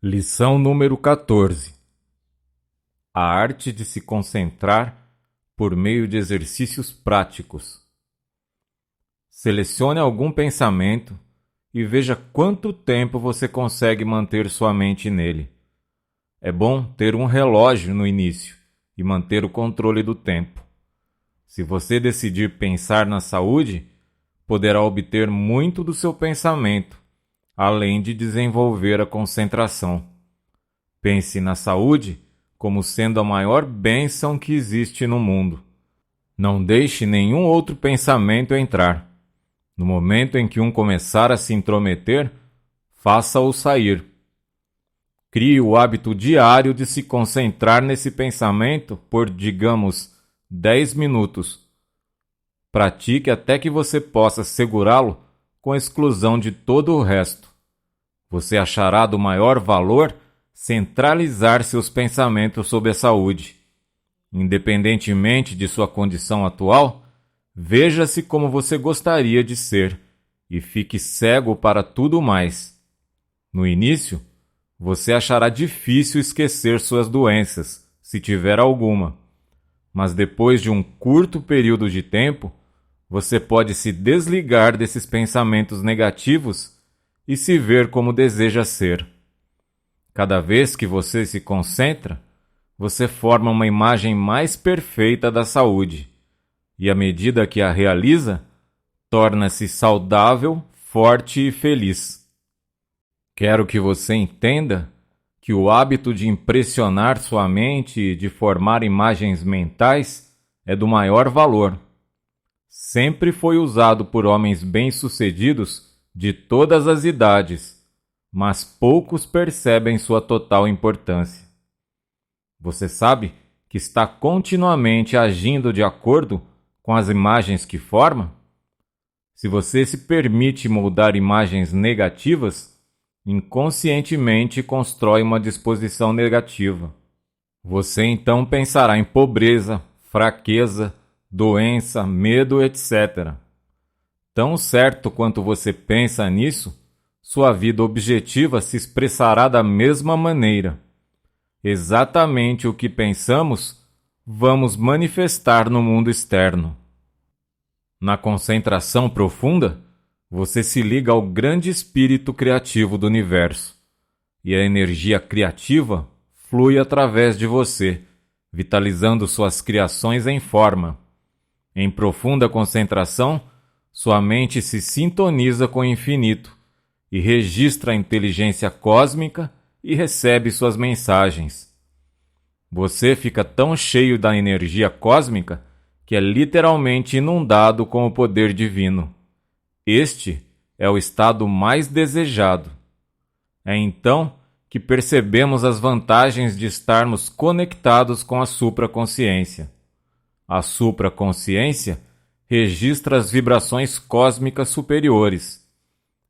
Lição número 14. A arte de se concentrar por meio de exercícios práticos. Selecione algum pensamento e veja quanto tempo você consegue manter sua mente nele. É bom ter um relógio no início e manter o controle do tempo. Se você decidir pensar na saúde, poderá obter muito do seu pensamento, além de desenvolver a concentração. Pense na saúde como sendo a maior bênção que existe no mundo. Não deixe nenhum outro pensamento entrar. No momento em que um começar a se intrometer, faça-o sair. Crie o hábito diário de se concentrar nesse pensamento por, digamos, 10 minutos. Pratique até que você possa segurá-lo com exclusão de todo o resto. Você achará do maior valor centralizar seus pensamentos sobre a saúde. Independentemente de sua condição atual, veja-se como você gostaria de ser e fique cego para tudo mais. No início, você achará difícil esquecer suas doenças, se tiver alguma. Mas depois de um curto período de tempo, você pode se desligar desses pensamentos negativos e se ver como deseja ser. Cada vez que você se concentra, você forma uma imagem mais perfeita da saúde, e à medida que a realiza, torna-se saudável, forte e feliz. Quero que você entenda que o hábito de impressionar sua mente e de formar imagens mentais é do maior valor. Sempre foi usado por homens bem-sucedidos de todas as idades, mas poucos percebem sua total importância. Você sabe que está continuamente agindo de acordo com as imagens que forma? Se você se permite moldar imagens negativas, inconscientemente constrói uma disposição negativa. Você então pensará em pobreza, fraqueza, doença, medo, etc. Tão certo quanto você pensa nisso, sua vida objetiva se expressará da mesma maneira. Exatamente o que pensamos, vamos manifestar no mundo externo. Na concentração profunda, você se liga ao grande espírito criativo do universo, e a energia criativa flui através de você, vitalizando suas criações em forma. Em profunda concentração, sua mente se sintoniza com o infinito e registra a inteligência cósmica e recebe suas mensagens. Você fica tão cheio da energia cósmica que é literalmente inundado com o poder divino. Este é o estado mais desejado. É então que percebemos as vantagens de estarmos conectados com a supraconsciência. A supraconsciência registra as vibrações cósmicas superiores.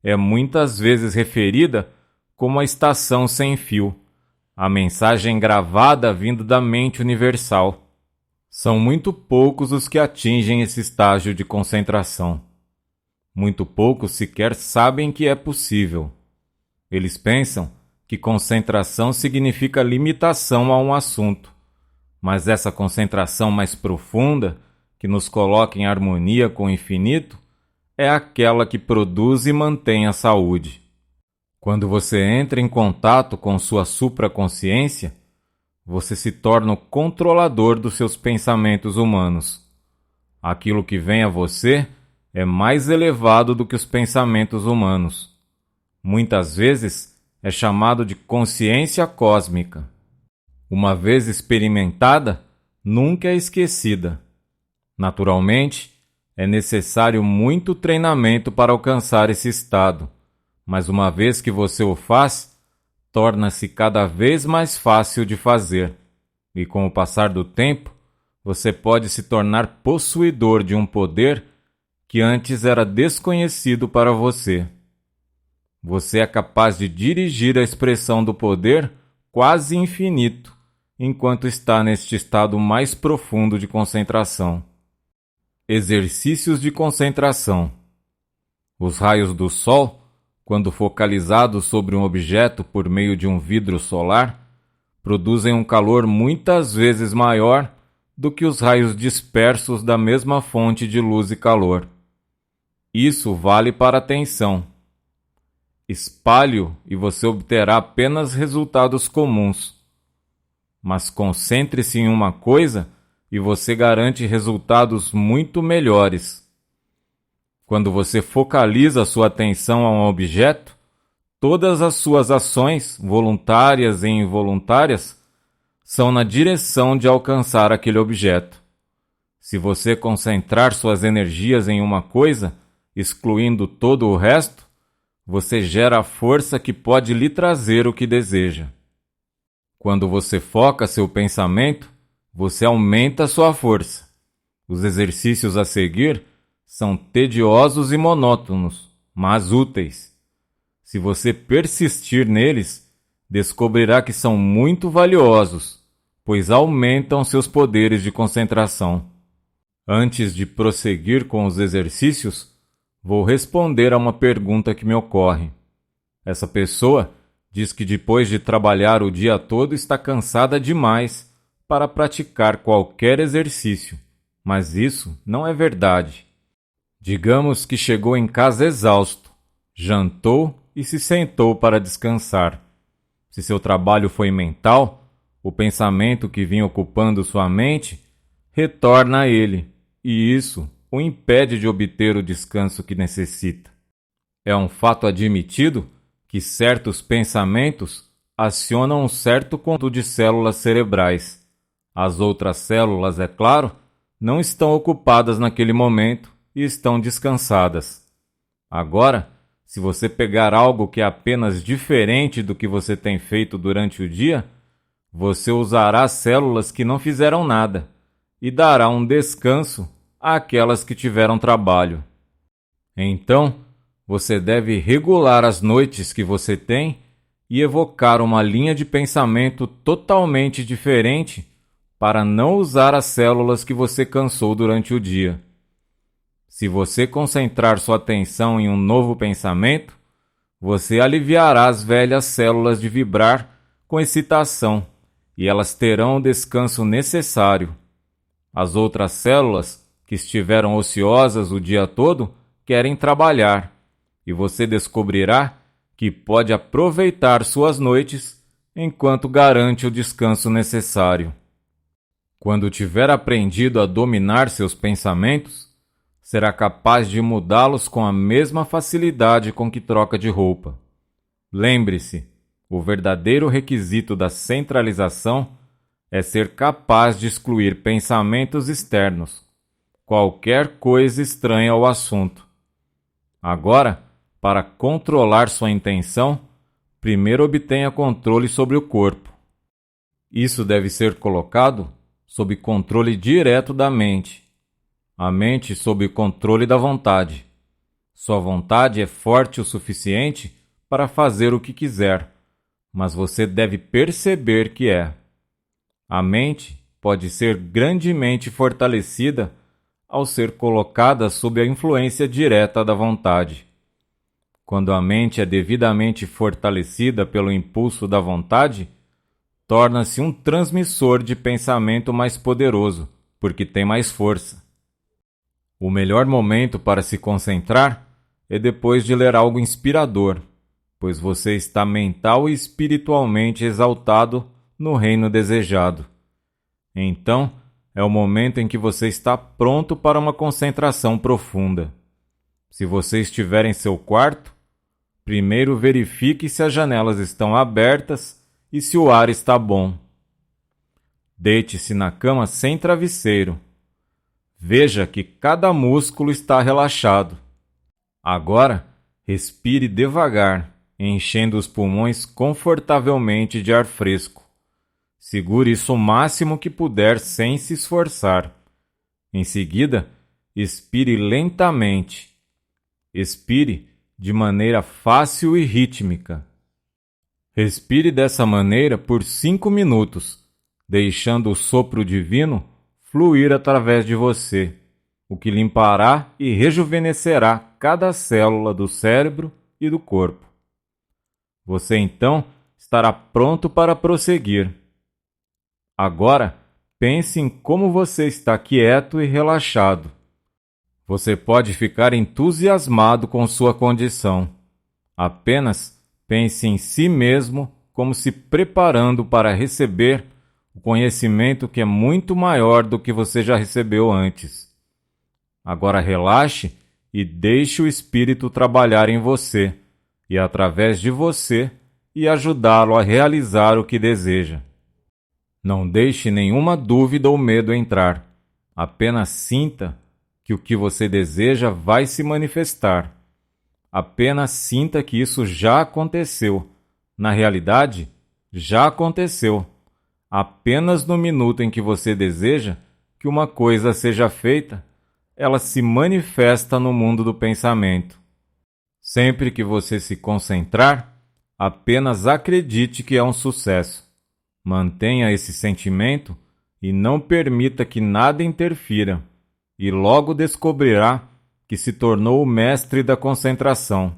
É muitas vezes referida como a estação sem fio, a mensagem gravada vindo da mente universal. São muito poucos os que atingem esse estágio de concentração. Muito poucos sequer sabem que é possível. Eles pensam que concentração significa limitação a um assunto, mas essa concentração mais profunda, que nos coloca em harmonia com o infinito, é aquela que produz e mantém a saúde. Quando você entra em contato com sua supraconsciência, você se torna o controlador dos seus pensamentos humanos. Aquilo que vem a você é mais elevado do que os pensamentos humanos. Muitas vezes é chamado de consciência cósmica. Uma vez experimentada, nunca é esquecida. Naturalmente, é necessário muito treinamento para alcançar esse estado, mas uma vez que você o faz, torna-se cada vez mais fácil de fazer, e com o passar do tempo, você pode se tornar possuidor de um poder que antes era desconhecido para você. Você é capaz de dirigir a expressão do poder quase infinito, enquanto está neste estado mais profundo de concentração. Exercícios de concentração. Os raios do sol, quando focalizados sobre um objeto por meio de um vidro solar, produzem um calor muitas vezes maior do que os raios dispersos da mesma fonte de luz e calor. Isso vale para a tensão. Espalhe-o e você obterá apenas resultados comuns. Mas concentre-se em uma coisa e você garante resultados muito melhores. Quando você focaliza sua atenção a um objeto, todas as suas ações, voluntárias e involuntárias, são na direção de alcançar aquele objeto. Se você concentrar suas energias em uma coisa, excluindo todo o resto, você gera a força que pode lhe trazer o que deseja. Quando você foca seu pensamento, você aumenta sua força. Os exercícios a seguir são tediosos e monótonos, mas úteis. Se você persistir neles, descobrirá que são muito valiosos, pois aumentam seus poderes de concentração. Antes de prosseguir com os exercícios, vou responder a uma pergunta que me ocorre. Essa pessoa diz que depois de trabalhar o dia todo está cansada demais para praticar qualquer exercício, mas isso não é verdade. Digamos que chegou em casa exausto, jantou e se sentou para descansar. Se seu trabalho foi mental, o pensamento que vinha ocupando sua mente retorna a ele, e isso o impede de obter o descanso que necessita. É um fato admitido que certos pensamentos acionam um certo conjunto de células cerebrais. As outras células, é claro, não estão ocupadas naquele momento e estão descansadas. Agora, se você pegar algo que é apenas diferente do que você tem feito durante o dia, você usará células que não fizeram nada e dará um descanso àquelas que tiveram trabalho. Então, você deve regular as noites que você tem e evocar uma linha de pensamento totalmente diferente para não usar as células que você cansou durante o dia. Se você concentrar sua atenção em um novo pensamento, você aliviará as velhas células de vibrar com excitação e elas terão o descanso necessário. As outras células, que estiveram ociosas o dia todo, querem trabalhar, e você descobrirá que pode aproveitar suas noites enquanto garante o descanso necessário. Quando tiver aprendido a dominar seus pensamentos, será capaz de mudá-los com a mesma facilidade com que troca de roupa. Lembre-se, o verdadeiro requisito da centralização é ser capaz de excluir pensamentos externos, qualquer coisa estranha ao assunto. Agora, para controlar sua intenção, primeiro obtenha controle sobre o corpo. Isso deve ser colocado sob controle direto da mente. A mente sob controle da vontade. Sua vontade é forte o suficiente para fazer o que quiser, mas você deve perceber que é. A mente pode ser grandemente fortalecida ao ser colocada sob a influência direta da vontade. Quando a mente é devidamente fortalecida pelo impulso da vontade, torna-se um transmissor de pensamento mais poderoso, porque tem mais força. O melhor momento para se concentrar é depois de ler algo inspirador, pois você está mental e espiritualmente exaltado no reino desejado. Então, é o momento em que você está pronto para uma concentração profunda. Se você estiver em seu quarto, primeiro verifique se as janelas estão abertas e se o ar está bom. Deite-se na cama sem travesseiro. Veja que cada músculo está relaxado. Agora, respire devagar, enchendo os pulmões confortavelmente de ar fresco. Segure isso o máximo que puder sem se esforçar. Em seguida, expire lentamente. Expire de maneira fácil e rítmica. Respire dessa maneira por 5 minutos, deixando o sopro divino fluir através de você, o que limpará e rejuvenescerá cada célula do cérebro e do corpo. Você então estará pronto para prosseguir. Agora, pense em como você está quieto e relaxado. Você pode ficar entusiasmado com sua condição. Apenas pense em si mesmo como se preparando para receber o conhecimento que é muito maior do que você já recebeu antes. Agora relaxe e deixe o Espírito trabalhar em você e através de você e ajudá-lo a realizar o que deseja. Não deixe nenhuma dúvida ou medo entrar. Apenas sinta que o que você deseja vai se manifestar. Apenas sinta que isso já aconteceu. Na realidade, já aconteceu. Apenas no minuto em que você deseja que uma coisa seja feita, ela se manifesta no mundo do pensamento. Sempre que você se concentrar, apenas acredite que é um sucesso. Mantenha esse sentimento e não permita que nada interfira, e logo descobrirá que se tornou o mestre da concentração.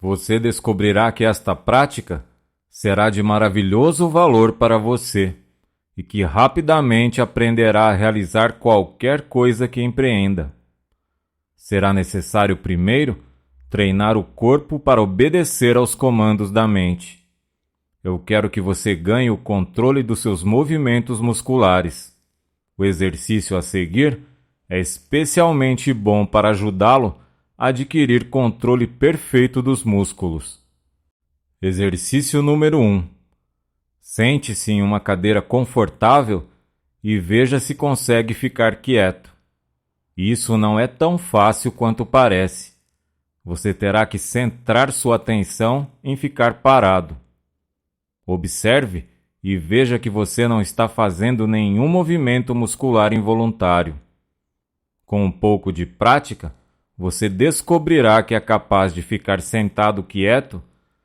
Você descobrirá que esta prática será de maravilhoso valor para você e que rapidamente aprenderá a realizar qualquer coisa que empreenda. Será necessário primeiro treinar o corpo para obedecer aos comandos da mente. Eu quero que você ganhe o controle dos seus movimentos musculares. O exercício a seguir é especialmente bom para ajudá-lo a adquirir controle perfeito dos músculos. Exercício número 1. Sente-se em uma cadeira confortável e veja se consegue ficar quieto. Isso não é tão fácil quanto parece. Você terá que centrar sua atenção em ficar parado. Observe e veja que você não está fazendo nenhum movimento muscular involuntário. Com um pouco de prática, você descobrirá que é capaz de ficar sentado quieto,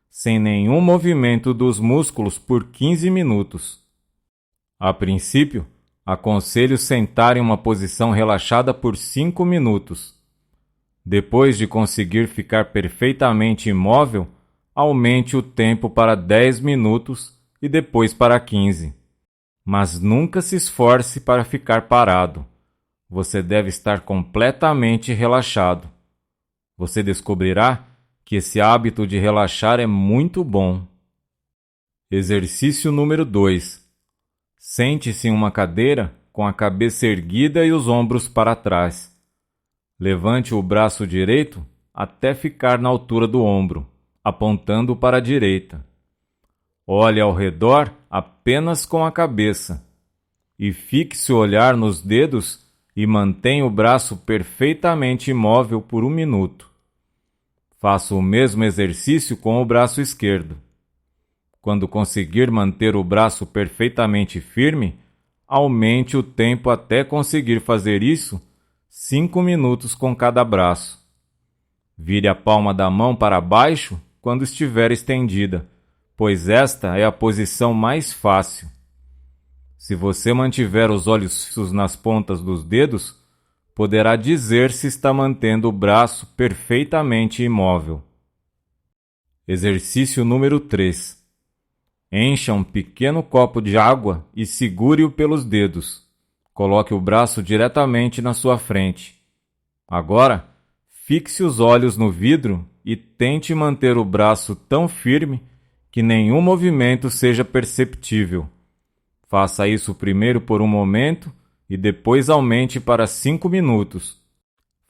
sem nenhum movimento dos músculos por 15 minutos. A princípio, aconselho sentar em uma posição relaxada por 5 minutos. Depois de conseguir ficar perfeitamente imóvel, aumente o tempo para 10 minutos e depois para 15. Mas nunca se esforce para ficar parado. Você deve estar completamente relaxado. Você descobrirá que esse hábito de relaxar é muito bom. Exercício número 2. Sente-se em uma cadeira com a cabeça erguida e os ombros para trás. Levante o braço direito até ficar na altura do ombro, apontando para a direita. Olhe ao redor apenas com a cabeça e fixe o olhar nos dedos e mantenha o braço perfeitamente imóvel por 1 minuto. Faça o mesmo exercício com o braço esquerdo. Quando conseguir manter o braço perfeitamente firme, aumente o tempo até conseguir fazer isso 5 minutos com cada braço. Vire a palma da mão para baixo quando estiver estendida, pois esta é a posição mais fácil. Se você mantiver os olhos fixos nas pontas dos dedos, poderá dizer se está mantendo o braço perfeitamente imóvel. Exercício número 3. Encha um pequeno copo de água e segure-o pelos dedos. Coloque o braço diretamente na sua frente. Agora, fixe os olhos no vidro e tente manter o braço tão firme que nenhum movimento seja perceptível. Faça isso primeiro por um momento e depois aumente para 5 minutos.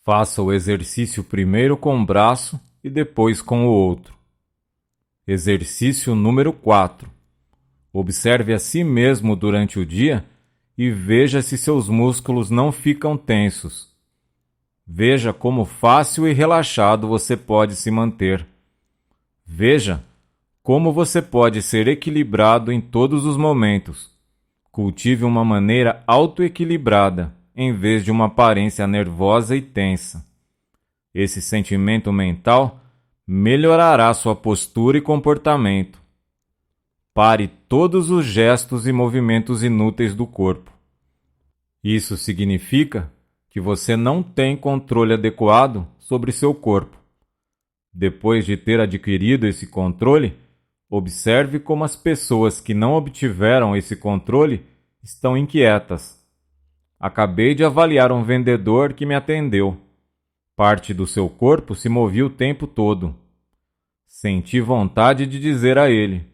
Faça o exercício primeiro com um braço e depois com o outro. Exercício número 4. Observe a si mesmo durante o dia e veja se seus músculos não ficam tensos. Veja como fácil e relaxado você pode se manter. Veja como você pode ser equilibrado em todos os momentos. Cultive uma maneira autoequilibrada, em vez de uma aparência nervosa e tensa. Esse sentimento mental melhorará sua postura e comportamento. Pare todos os gestos e movimentos inúteis do corpo. Isso significa que você não tem controle adequado sobre seu corpo. Depois de ter adquirido esse controle, observe como as pessoas que não obtiveram esse controle estão inquietas. Acabei de avaliar um vendedor que me atendeu. Parte do seu corpo se movia o tempo todo. Senti vontade de dizer a ele: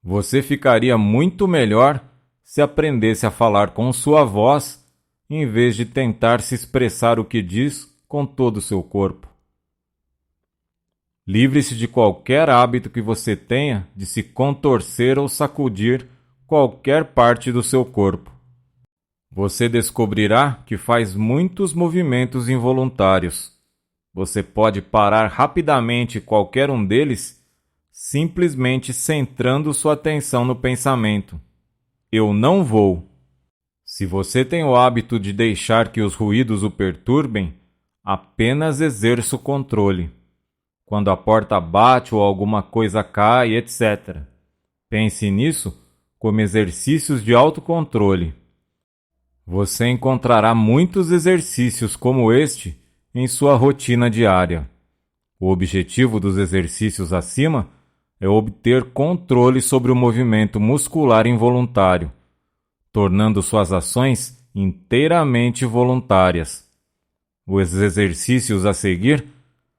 você ficaria muito melhor se aprendesse a falar com sua voz, em vez de tentar se expressar o que diz com todo o seu corpo. Livre-se de qualquer hábito que você tenha de se contorcer ou sacudir qualquer parte do seu corpo. Você descobrirá que faz muitos movimentos involuntários. Você pode parar rapidamente qualquer um deles simplesmente centrando sua atenção no pensamento: eu não vou. Se você tem o hábito de deixar que os ruídos o perturbem, apenas exerça o controle. Quando a porta bate ou alguma coisa cai, etc. Pense nisso como exercícios de autocontrole. Você encontrará muitos exercícios como este em sua rotina diária. O objetivo dos exercícios acima é obter controle sobre o movimento muscular involuntário, tornando suas ações inteiramente voluntárias. Os exercícios a seguir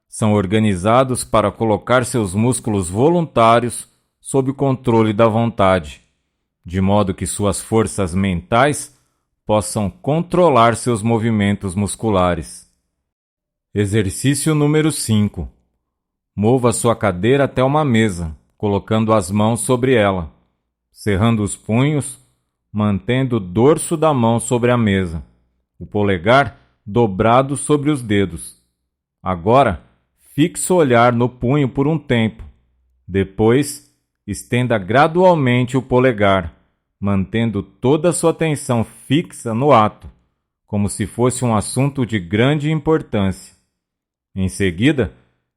são organizados para colocar seus músculos voluntários sob o controle da vontade, de modo que suas forças mentais possam controlar seus movimentos musculares. Exercício número 5. Mova sua cadeira até uma mesa, colocando as mãos sobre ela, cerrando os punhos, mantendo o dorso da mão sobre a mesa, o polegar dobrado sobre os dedos. Agora, fixe o olhar no punho por um tempo. Depois, estenda gradualmente o polegar, mantendo toda a sua atenção fixa no ato, como se fosse um assunto de grande importância. Em seguida,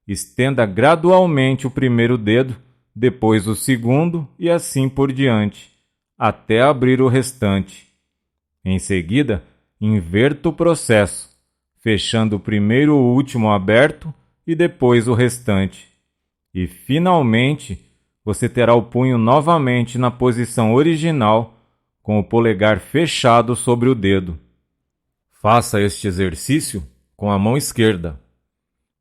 estenda gradualmente o primeiro dedo, depois o segundo e assim por diante, até abrir o restante. Em seguida, inverta o processo, fechando o primeiro e o último aberto e depois o restante. E, finalmente, você terá o punho novamente na posição original, com o polegar fechado sobre o dedo. Faça este exercício com a mão esquerda.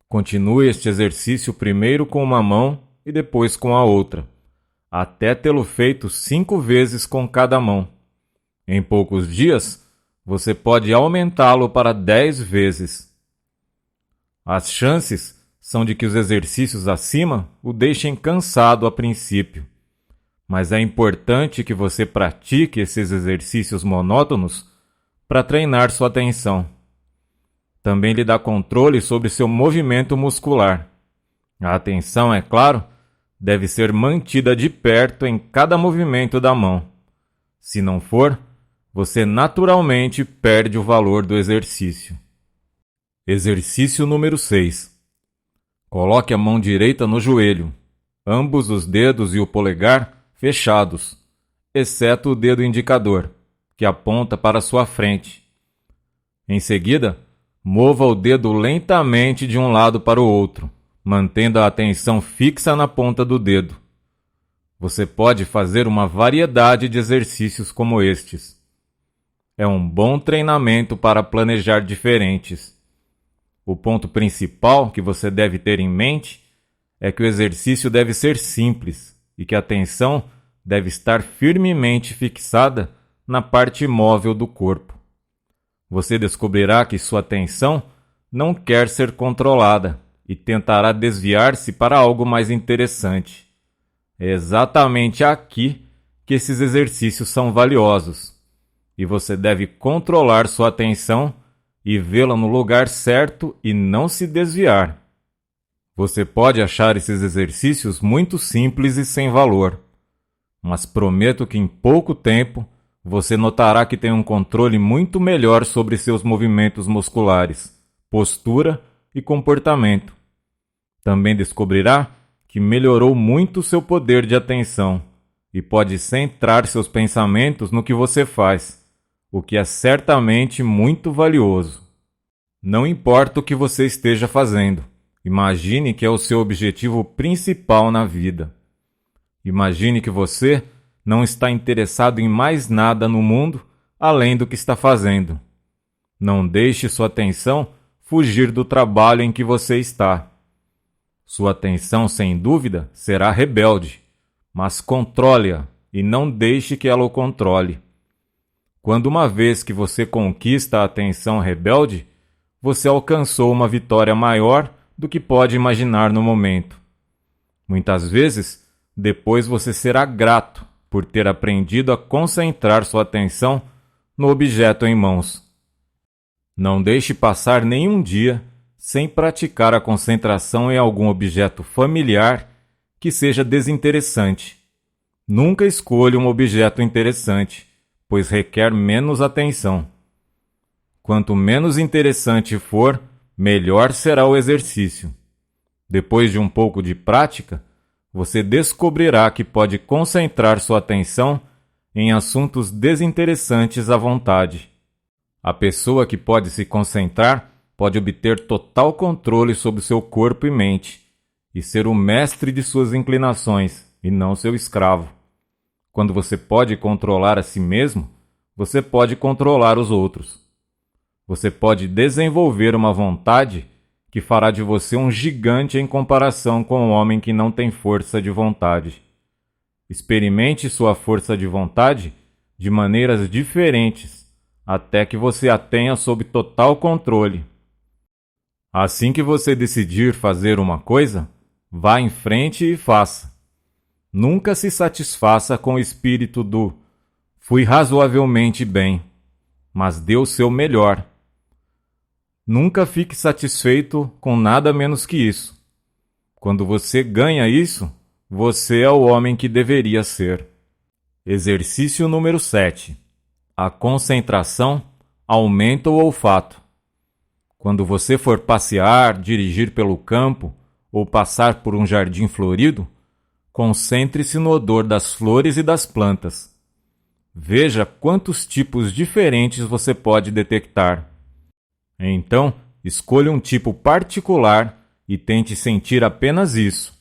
Continue este exercício primeiro com uma mão e depois com a outra, até tê-lo feito 5 vezes com cada mão. Em poucos dias, você pode aumentá-lo para 10 vezes. As chances são de que os exercícios acima o deixem cansado a princípio, mas é importante que você pratique esses exercícios monótonos para treinar sua atenção. Também lhe dá controle sobre seu movimento muscular. A atenção, é claro, deve ser mantida de perto em cada movimento da mão. Se não for, você naturalmente perde o valor do exercício. Exercício número 6. Coloque a mão direita no joelho, ambos os dedos e o polegar fechados, exceto o dedo indicador, que aponta para sua frente. Em seguida, mova o dedo lentamente de um lado para o outro, mantendo a atenção fixa na ponta do dedo. Você pode fazer uma variedade de exercícios como estes. É um bom treinamento para planejar diferentes. O ponto principal que você deve ter em mente é que o exercício deve ser simples e que a atenção deve estar firmemente fixada na parte móvel do corpo. Você descobrirá que sua atenção não quer ser controlada e tentará desviar-se para algo mais interessante. É exatamente aqui que esses exercícios são valiosos, e você deve controlar sua atenção e vê-la no lugar certo e não se desviar. Você pode achar esses exercícios muito simples e sem valor, mas prometo que em pouco tempo você notará que tem um controle muito melhor sobre seus movimentos musculares, postura e comportamento. Também descobrirá que melhorou muito seu poder de atenção e pode centrar seus pensamentos no que você faz, o que é certamente muito valioso. Não importa o que você esteja fazendo, Imagine que é o seu objetivo principal na vida. Imagine que você não está interessado em mais nada no mundo além do que está fazendo. Não deixe sua atenção fugir do trabalho em que você está. Sua atenção, sem dúvida, será rebelde, mas controle-a e não deixe que ela o controle. Quando uma vez que você conquista a atenção rebelde, você alcançou uma vitória maior do que pode imaginar no momento. Muitas vezes, depois você será grato por ter aprendido a concentrar sua atenção no objeto em mãos. Não deixe passar nenhum dia sem praticar a concentração em algum objeto familiar que seja desinteressante. Nunca escolha um objeto interessante, pois requer menos atenção. Quanto menos interessante for, melhor será o exercício. Depois de um pouco de prática, você descobrirá que pode concentrar sua atenção em assuntos desinteressantes à vontade. A pessoa que pode se concentrar pode obter total controle sobre seu corpo e mente, e ser o mestre de suas inclinações, e não seu escravo. Quando você pode controlar a si mesmo, você pode controlar os outros. Você pode desenvolver uma vontade que fará de você um gigante em comparação com um homem que não tem força de vontade. Experimente sua força de vontade de maneiras diferentes, até que você a tenha sob total controle. Assim que você decidir fazer uma coisa, vá em frente e faça. Nunca se satisfaça com o espírito do "fui razoavelmente bem", mas dê o seu melhor. Nunca fique satisfeito com nada menos que isso. Quando você ganha isso, você é o homem que deveria ser. Exercício número 7. A concentração aumenta o olfato. Quando você for passear, dirigir pelo campo ou passar por um jardim florido, concentre-se no odor das flores e das plantas. Veja quantos tipos diferentes você pode detectar. Então, escolha um tipo particular e tente sentir apenas isso.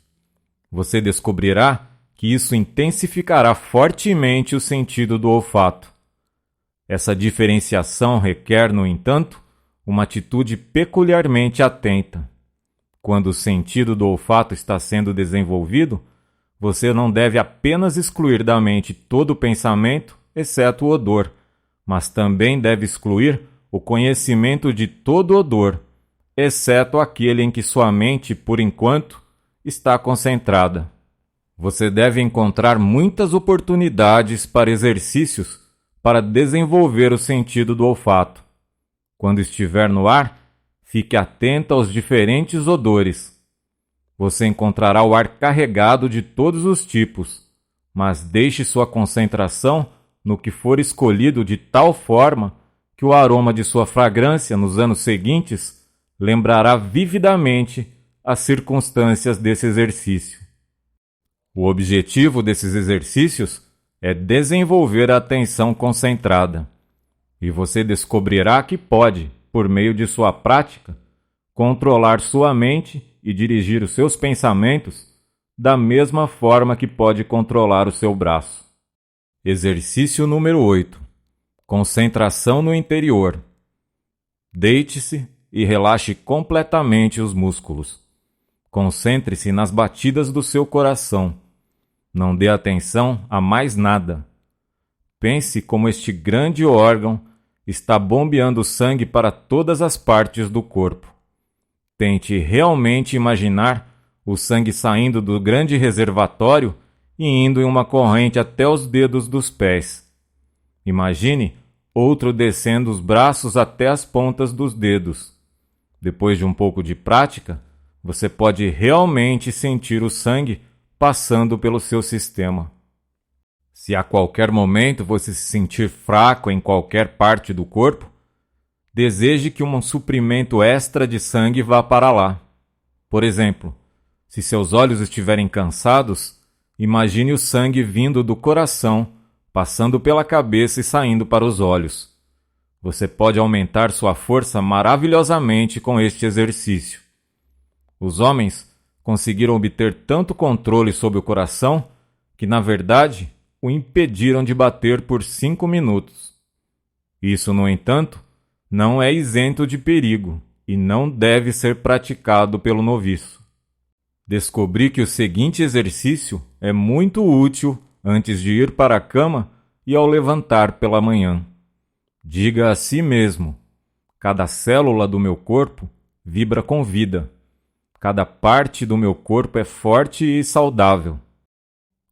Você descobrirá que isso intensificará fortemente o sentido do olfato. Essa diferenciação requer, no entanto, uma atitude peculiarmente atenta. Quando o sentido do olfato está sendo desenvolvido, você não deve apenas excluir da mente todo o pensamento, exceto o odor, mas também deve excluir o conhecimento de todo odor, exceto aquele em que sua mente, por enquanto, está concentrada. Você deve encontrar muitas oportunidades para exercícios para desenvolver o sentido do olfato. Quando estiver no ar, fique atento aos diferentes odores. Você encontrará o ar carregado de todos os tipos, mas deixe sua concentração no que for escolhido de tal forma que o aroma de sua fragrância nos anos seguintes lembrará vividamente as circunstâncias desse exercício. O objetivo desses exercícios é desenvolver a atenção concentrada, e você descobrirá que pode, por meio de sua prática, controlar sua mente e dirigir os seus pensamentos da mesma forma que pode controlar o seu braço. Exercício número 8. Concentração no interior. Deite-se e relaxe completamente os músculos. Concentre-se nas batidas do seu coração. Não dê atenção a mais nada. Pense como este grande órgão está bombeando sangue para todas as partes do corpo. Tente realmente imaginar o sangue saindo do grande reservatório e indo em uma corrente até os dedos dos pés. Imagine outro descendo os braços até as pontas dos dedos. Depois de um pouco de prática, você pode realmente sentir o sangue passando pelo seu sistema. Se a qualquer momento você se sentir fraco em qualquer parte do corpo, deseje que um suprimento extra de sangue vá para lá. Por exemplo, se seus olhos estiverem cansados, imagine o sangue vindo do coração, passando pela cabeça e saindo para os olhos. Você pode aumentar sua força maravilhosamente com este exercício. Os homens conseguiram obter tanto controle sobre o coração que, na verdade, o impediram de bater por 5 minutos. Isso, no entanto, não é isento de perigo e não deve ser praticado pelo noviço. Descobri que o seguinte exercício é muito útil antes de ir para a cama e ao levantar pela manhã. Diga a si mesmo: cada célula do meu corpo vibra com vida. Cada parte do meu corpo é forte e saudável.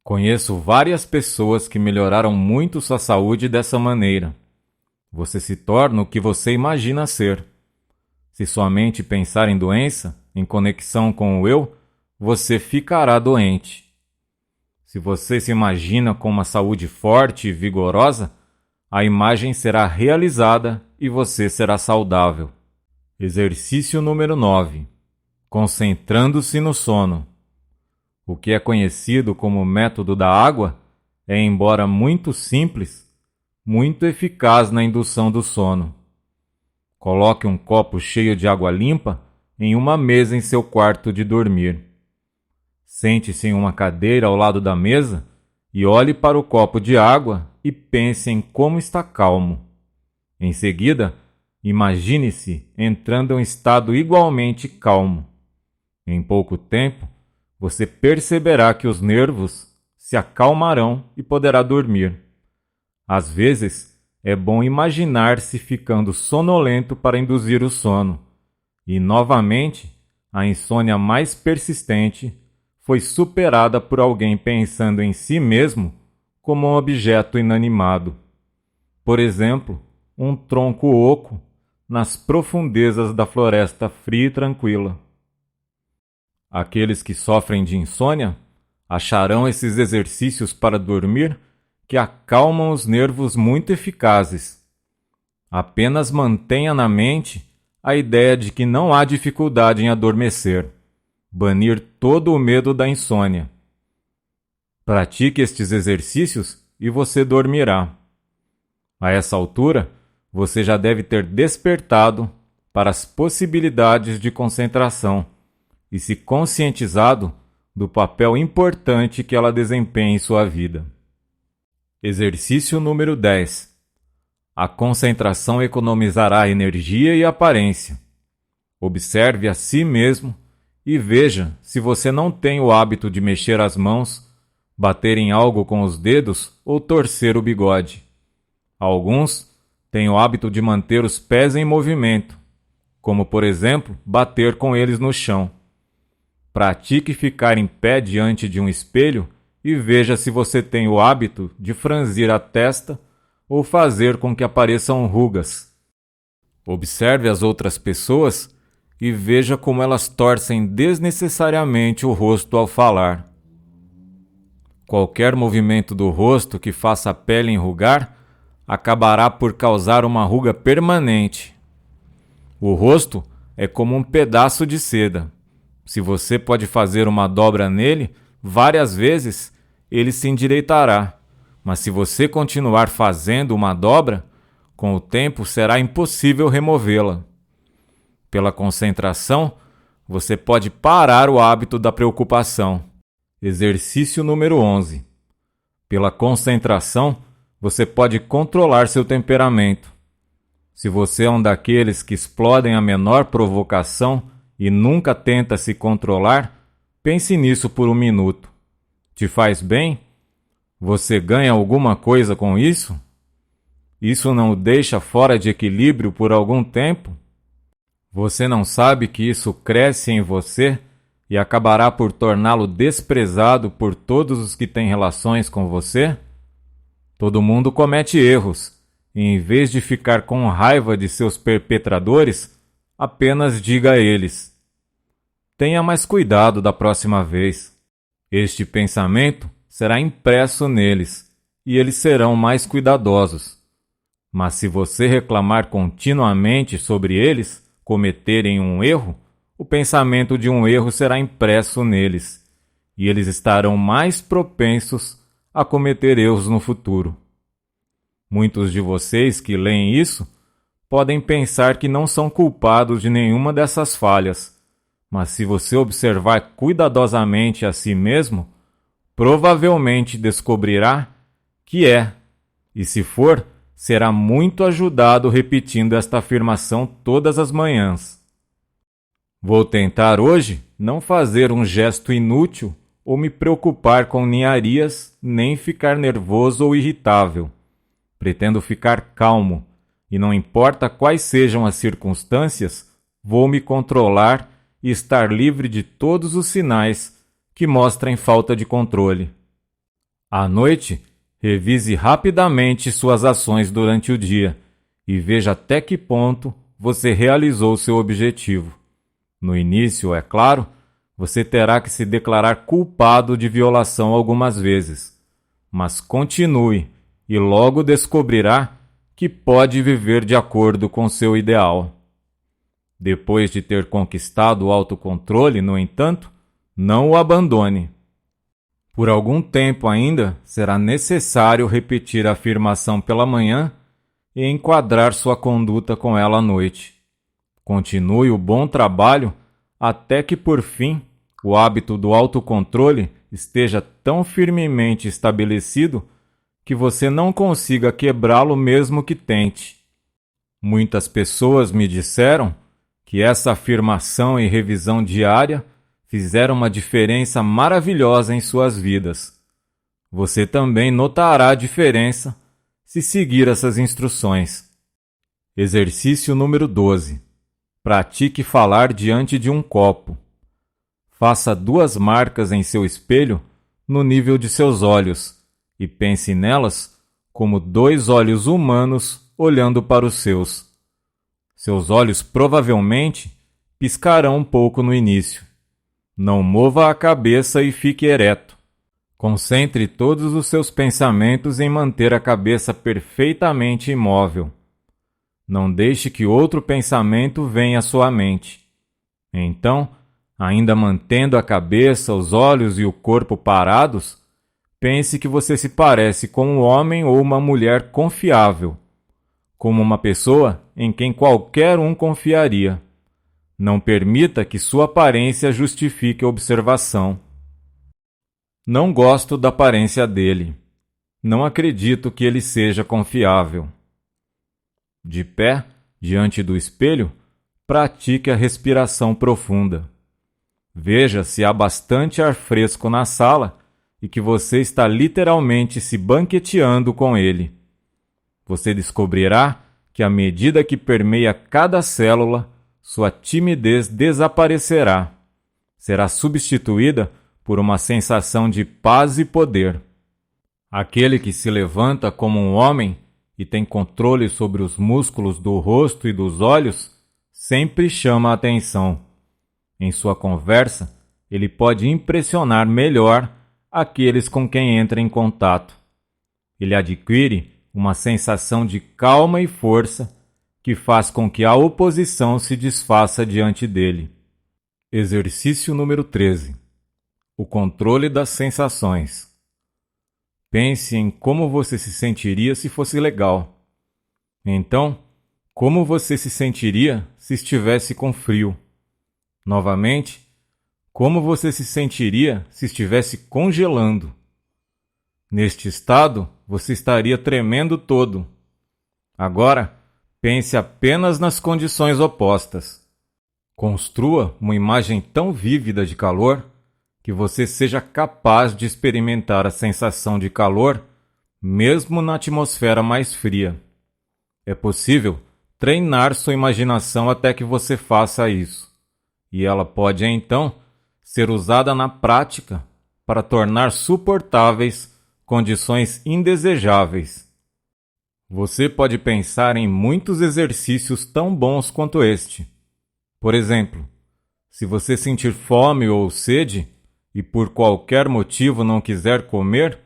Conheço várias pessoas que melhoraram muito sua saúde dessa maneira. Você se torna o que você imagina ser. Se sua mente pensar em doença, em conexão com o eu, você ficará doente. Se você se imagina com uma saúde forte e vigorosa, a imagem será realizada e você será saudável. Exercício número 9. Concentrando-se no sono. O que é conhecido como método da água é, embora muito simples, muito eficaz na indução do sono. Coloque um copo cheio de água limpa em uma mesa em seu quarto de dormir. Sente-se em uma cadeira ao lado da mesa e olhe para o copo de água e pense em como está calmo. Em seguida, imagine-se entrando em um estado igualmente calmo. Em pouco tempo, você perceberá que os nervos se acalmarão e poderá dormir. Às vezes, é bom imaginar-se ficando sonolento para induzir o sono. E, novamente, a insônia mais persistente foi superada por alguém pensando em si mesmo como um objeto inanimado. Por exemplo, um tronco oco nas profundezas da floresta fria e tranquila. Aqueles que sofrem de insônia acharão esses exercícios para dormir que acalmam os nervos muito eficazes. Apenas mantenha na mente a ideia de que não há dificuldade em adormecer. Banir todo o medo da insônia. Pratique estes exercícios e você dormirá. A essa altura, você já deve ter despertado para as possibilidades de concentração e se conscientizado do papel importante que ela desempenha em sua vida. Exercício número 10. A concentração economizará energia e aparência. Observe a si mesmo e veja se você não tem o hábito de mexer as mãos, bater em algo com os dedos ou torcer o bigode. Alguns têm o hábito de manter os pés em movimento, como, por exemplo, bater com eles no chão. Pratique ficar em pé diante de um espelho e veja se você tem o hábito de franzir a testa ou fazer com que apareçam rugas. Observe as outras pessoas e veja como elas torcem desnecessariamente o rosto ao falar. Qualquer movimento do rosto que faça a pele enrugar acabará por causar uma ruga permanente. O rosto é como um pedaço de seda. Se você pode fazer uma dobra nele várias vezes, ele se endireitará. Mas se você continuar fazendo uma dobra, com o tempo será impossível removê-la. Pela concentração, você pode parar o hábito da preocupação. Exercício número 11. Pela concentração, você pode controlar seu temperamento. Se você é um daqueles que explodem a menor provocação e nunca tenta se controlar, pense nisso por um minuto. Te faz bem? Você ganha alguma coisa com isso? Isso não o deixa fora de equilíbrio por algum tempo? Você não sabe que isso cresce em você e acabará por torná-lo desprezado por todos os que têm relações com você? Todo mundo comete erros, e em vez de ficar com raiva de seus perpetradores, apenas diga a eles: tenha mais cuidado da próxima vez. Este pensamento será impresso neles, e eles serão mais cuidadosos. Mas se você reclamar continuamente sobre eles cometerem um erro, o pensamento de um erro será impresso neles, e eles estarão mais propensos a cometer erros no futuro. Muitos de vocês que leem isso podem pensar que não são culpados de nenhuma dessas falhas, mas se você observar cuidadosamente a si mesmo, provavelmente descobrirá que é, e se for, será muito ajudado repetindo esta afirmação todas as manhãs. Vou tentar hoje não fazer um gesto inútil ou me preocupar com ninharias, nem ficar nervoso ou irritável. Pretendo ficar calmo, e não importa quais sejam as circunstâncias, vou me controlar e estar livre de todos os sinais que mostrem falta de controle. À noite, revise rapidamente suas ações durante o dia e veja até que ponto você realizou seu objetivo. No início, é claro, você terá que se declarar culpado de violação algumas vezes, mas continue e logo descobrirá que pode viver de acordo com seu ideal. Depois de ter conquistado o autocontrole, no entanto, não o abandone. Por algum tempo ainda será necessário repetir a afirmação pela manhã e enquadrar sua conduta com ela à noite. Continue o bom trabalho até que, por fim, o hábito do autocontrole esteja tão firmemente estabelecido que você não consiga quebrá-lo mesmo que tente. Muitas pessoas me disseram que essa afirmação e revisão diária fizeram uma diferença maravilhosa em suas vidas. Você também notará a diferença se seguir essas instruções. Exercício número 12. Pratique falar diante de um copo. Faça 2 marcas em seu espelho no nível de seus olhos e pense nelas como 2 olhos humanos olhando para os seus. Seus olhos provavelmente piscarão um pouco no início. Não mova a cabeça e fique ereto. Concentre todos os seus pensamentos em manter a cabeça perfeitamente imóvel. Não deixe que outro pensamento venha à sua mente. Então, ainda mantendo a cabeça, os olhos e o corpo parados, pense que você se parece com um homem ou uma mulher confiável, como uma pessoa em quem qualquer um confiaria. Não permita que sua aparência justifique a observação. Não gosto da aparência dele. Não acredito que ele seja confiável. De pé, diante do espelho, pratique a respiração profunda. Veja se há bastante ar fresco na sala e que você está literalmente se banqueteando com ele. Você descobrirá que à medida que permeia cada célula, sua timidez desaparecerá. Será substituída por uma sensação de paz e poder. Aquele que se levanta como um homem e tem controle sobre os músculos do rosto e dos olhos, sempre chama a atenção. Em sua conversa, ele pode impressionar melhor aqueles com quem entra em contato. Ele adquire uma sensação de calma e força que faz com que a oposição se desfaça diante dele. Exercício número 13. O controle das sensações. Pense em como você se sentiria se fosse legal. Então, como você se sentiria se estivesse com frio? Novamente, como você se sentiria se estivesse congelando? Neste estado, você estaria tremendo todo. Agora, pense apenas nas condições opostas. Construa uma imagem tão vívida de calor que você seja capaz de experimentar a sensação de calor mesmo na atmosfera mais fria. É possível treinar sua imaginação até que você faça isso, e ela pode então ser usada na prática para tornar suportáveis condições indesejáveis. Você pode pensar em muitos exercícios tão bons quanto este. Por exemplo, se você sentir fome ou sede e por qualquer motivo não quiser comer,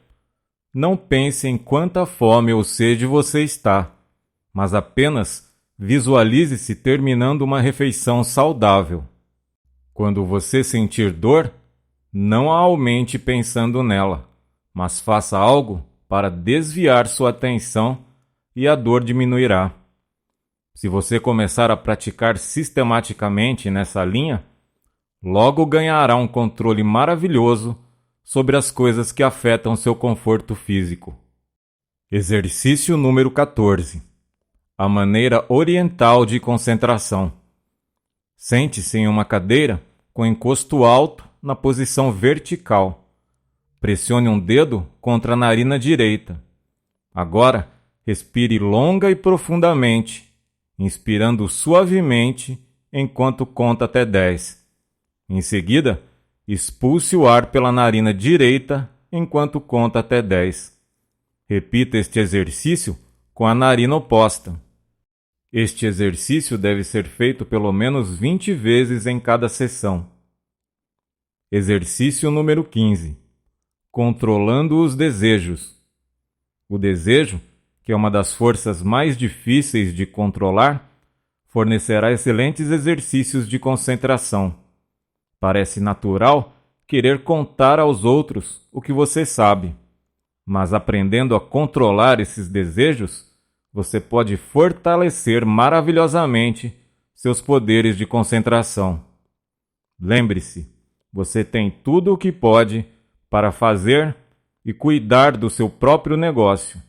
não pense em quanta fome ou sede você está, mas apenas visualize-se terminando uma refeição saudável. Quando você sentir dor, não a aumente pensando nela, mas faça algo para desviar sua atenção e a dor diminuirá. Se você começar a praticar sistematicamente nessa linha, logo ganhará um controle maravilhoso sobre as coisas que afetam seu conforto físico. Exercício número 14. A maneira oriental de concentração. Sente-se em uma cadeira com encosto alto na posição vertical. Pressione um dedo contra a narina direita. Agora, respire longa e profundamente, inspirando suavemente enquanto conta até 10. Em seguida, expulse o ar pela narina direita enquanto conta até 10. Repita este exercício com a narina oposta. Este exercício deve ser feito pelo menos 20 vezes em cada sessão. Exercício número 15. Controlando os desejos. O desejo, que é uma das forças mais difíceis de controlar, fornecerá excelentes exercícios de concentração. Parece natural querer contar aos outros o que você sabe, mas aprendendo a controlar esses desejos, você pode fortalecer maravilhosamente seus poderes de concentração. Lembre-se, você tem tudo o que pode para fazer e cuidar do seu próprio negócio.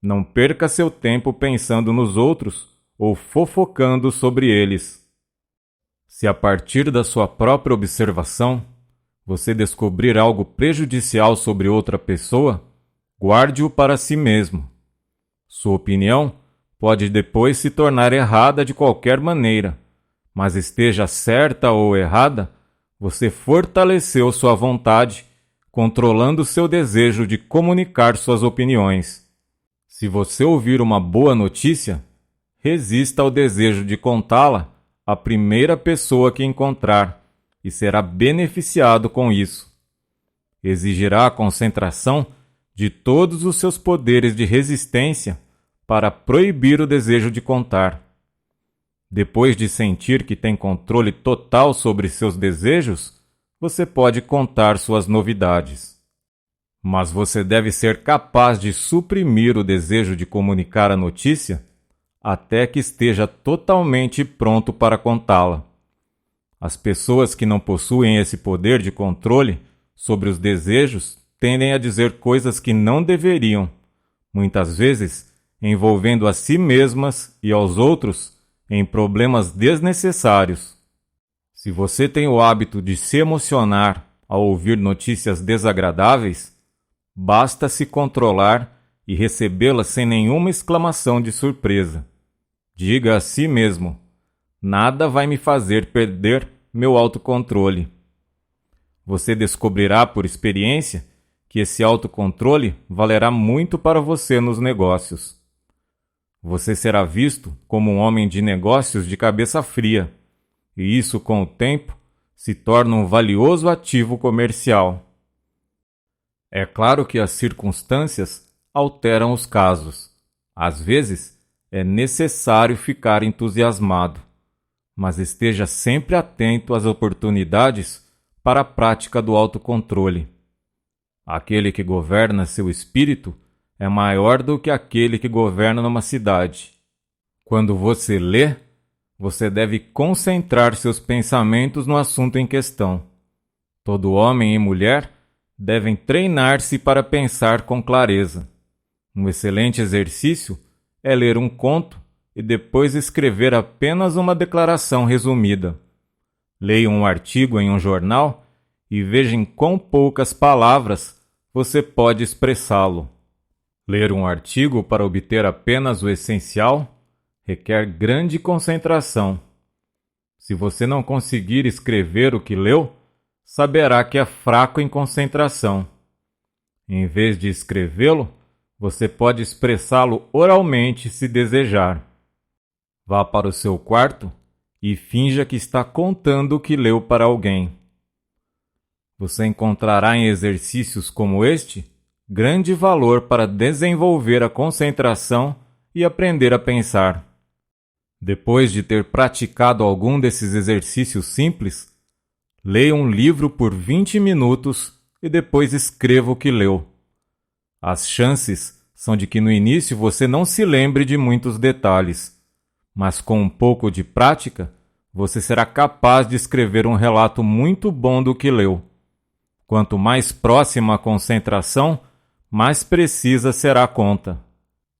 Não perca seu tempo pensando nos outros ou fofocando sobre eles. Se a partir da sua própria observação você descobrir algo prejudicial sobre outra pessoa, guarde-o para si mesmo. Sua opinião pode depois se tornar errada de qualquer maneira, mas esteja certa ou errada, você fortaleceu sua vontade, controlando seu desejo de comunicar suas opiniões. Se você ouvir uma boa notícia, resista ao desejo de contá-la à primeira pessoa que encontrar e será beneficiado com isso. Exigirá a concentração de todos os seus poderes de resistência para proibir o desejo de contar. Depois de sentir que tem controle total sobre seus desejos, você pode contar suas novidades. Mas você deve ser capaz de suprimir o desejo de comunicar a notícia até que esteja totalmente pronto para contá-la. As pessoas que não possuem esse poder de controle sobre os desejos tendem a dizer coisas que não deveriam, muitas vezes envolvendo a si mesmas e aos outros em problemas desnecessários. Se você tem o hábito de se emocionar ao ouvir notícias desagradáveis, basta se controlar e recebê-las sem nenhuma exclamação de surpresa. Diga a si mesmo: nada vai me fazer perder meu autocontrole. Você descobrirá por experiência que esse autocontrole valerá muito para você nos negócios. Você será visto como um homem de negócios de cabeça fria, e isso, com o tempo, se torna um valioso ativo comercial. É claro que as circunstâncias alteram os casos. Às vezes, é necessário ficar entusiasmado, mas esteja sempre atento às oportunidades para a prática do autocontrole. Aquele que governa seu espírito é maior do que aquele que governa numa cidade. Quando você lê, você deve concentrar seus pensamentos no assunto em questão. Todo homem e mulher devem treinar-se para pensar com clareza. Um excelente exercício é ler um conto e depois escrever apenas uma declaração resumida. Leia um artigo em um jornal e veja em quão poucas palavras você pode expressá-lo. Ler um artigo para obter apenas o essencial requer grande concentração. Se você não conseguir escrever o que leu, saberá que é fraco em concentração. Em vez de escrevê-lo, você pode expressá-lo oralmente se desejar. Vá para o seu quarto e finja que está contando o que leu para alguém. Você encontrará em exercícios como este grande valor para desenvolver a concentração e aprender a pensar. Depois de ter praticado algum desses exercícios simples, leia um livro por 20 minutos e depois escreva o que leu. As chances são de que no início você não se lembre de muitos detalhes, mas com um pouco de prática, você será capaz de escrever um relato muito bom do que leu. Quanto mais próxima a concentração, mais precisa será a conta.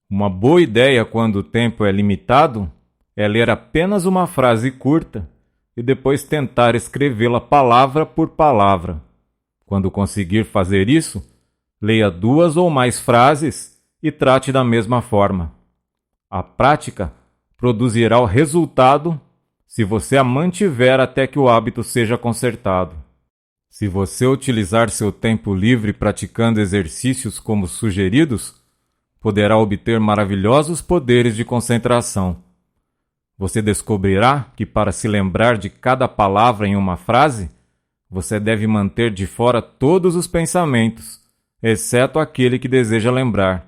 Uma boa ideia quando o tempo é limitado é ler apenas uma frase curta e depois tentar escrevê-la palavra por palavra. Quando conseguir fazer isso, leia 2 ou mais frases e trate da mesma forma. A prática produzirá o resultado se você a mantiver até que o hábito seja consertado. Se você utilizar seu tempo livre praticando exercícios como sugeridos, poderá obter maravilhosos poderes de concentração. Você descobrirá que para se lembrar de cada palavra em uma frase, você deve manter de fora todos os pensamentos, exceto aquele que deseja lembrar.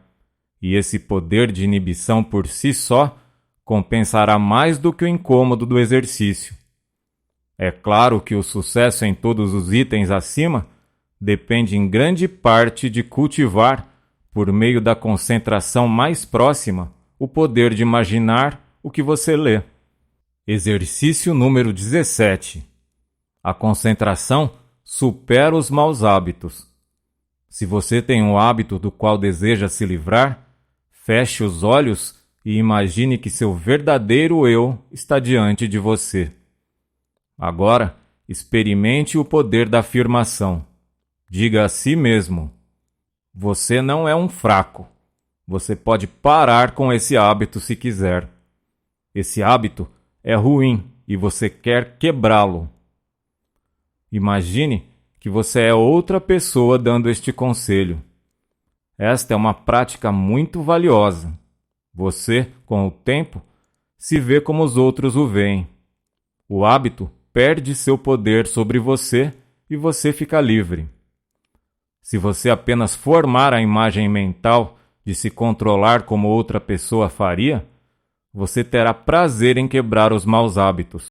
E esse poder de inibição por si só compensará mais do que o incômodo do exercício. É claro que o sucesso em todos os itens acima depende em grande parte de cultivar, por meio da concentração mais próxima, o poder de imaginar o que você lê. Exercício número 17. A concentração supera os maus hábitos. Se você tem um hábito do qual deseja se livrar, feche os olhos e imagine que seu verdadeiro eu está diante de você. Agora, experimente o poder da afirmação. Diga a si mesmo: você não é um fraco. Você pode parar com esse hábito se quiser. Esse hábito é ruim e você quer quebrá-lo. Imagine que você é outra pessoa dando este conselho. Esta é uma prática muito valiosa. Você, com o tempo, se vê como os outros o veem. O hábito perde seu poder sobre você e você fica livre. Se você apenas formar a imagem mental de se controlar como outra pessoa faria, você terá prazer em quebrar os maus hábitos.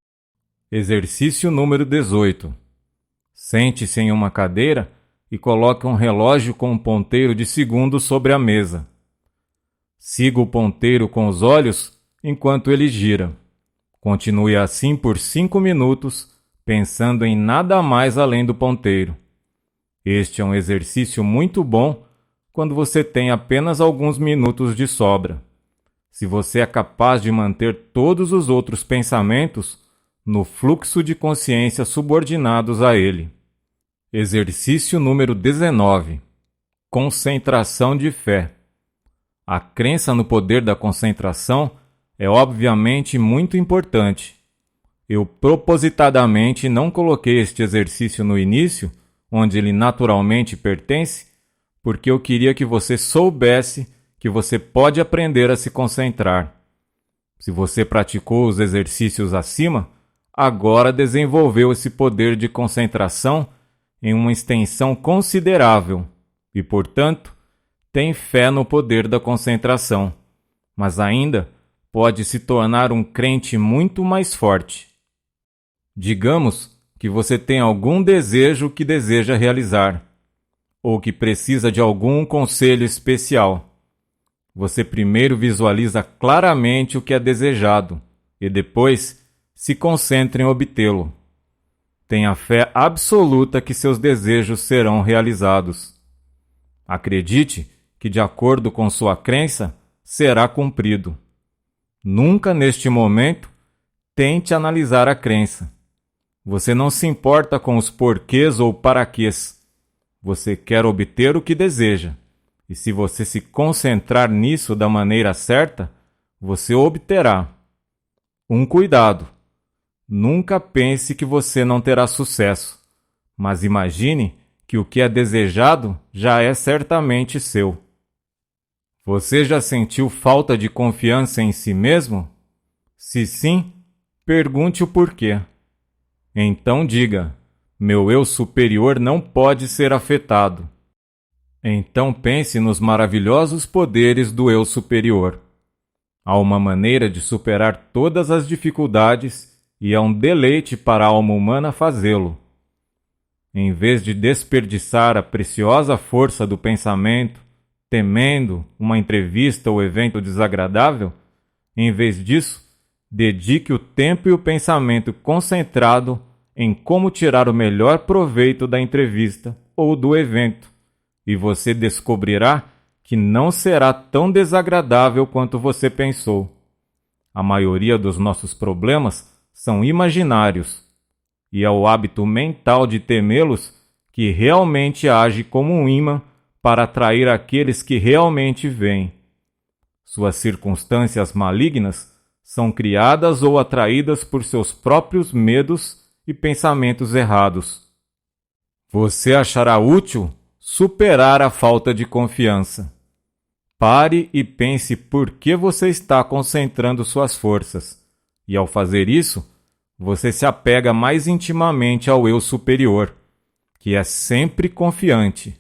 Exercício número 18. Sente-se em uma cadeira e coloque um relógio com um ponteiro de segundos sobre a mesa. Siga o ponteiro com os olhos enquanto ele gira. Continue assim por 5 minutos, pensando em nada mais além do ponteiro. Este é um exercício muito bom quando você tem apenas alguns minutos de sobra. Se você é capaz de manter todos os outros pensamentos no fluxo de consciência subordinados a ele. Exercício número 19. Concentração de fé. A crença no poder da concentração é obviamente muito importante. Eu propositadamente não coloquei este exercício no início, onde ele naturalmente pertence, porque eu queria que você soubesse que você pode aprender a se concentrar. Se você praticou os exercícios acima, agora desenvolveu esse poder de concentração em uma extensão considerável e, portanto, tem fé no poder da concentração, mas ainda pode se tornar um crente muito mais forte. Digamos que você tem algum desejo que deseja realizar, ou que precisa de algum conselho especial. Você primeiro visualiza claramente o que é desejado e depois se concentra em obtê-lo. Tenha fé absoluta que seus desejos serão realizados. Acredite que, de acordo com sua crença, será cumprido. Nunca neste momento tente analisar a crença. Você não se importa com os porquês ou paraquês. Você quer obter o que deseja. E se você se concentrar nisso da maneira certa, você obterá. Um cuidado. Nunca pense que você não terá sucesso, mas imagine que o que é desejado já é certamente seu. Você já sentiu falta de confiança em si mesmo? Se sim, pergunte o porquê. Então diga: meu eu superior não pode ser afetado. Então pense nos maravilhosos poderes do eu superior. Há uma maneira de superar todas as dificuldades e é um deleite para a alma humana fazê-lo. Em vez de desperdiçar a preciosa força do pensamento, temendo uma entrevista ou evento desagradável, em vez disso, Dedique o tempo e o pensamento concentrado em como tirar o melhor proveito da entrevista ou do evento, e você descobrirá que não será tão desagradável quanto você pensou. A maioria dos nossos problemas são imaginários, e é o hábito mental de temê-los que realmente age como um ímã para atrair aqueles que realmente vêm. Suas circunstâncias malignas são criadas ou atraídas por seus próprios medos e pensamentos errados. Você achará útil superar a falta de confiança. Pare e pense por que você está concentrando suas forças, e ao fazer isso, você se apega mais intimamente ao eu superior, que é sempre confiante.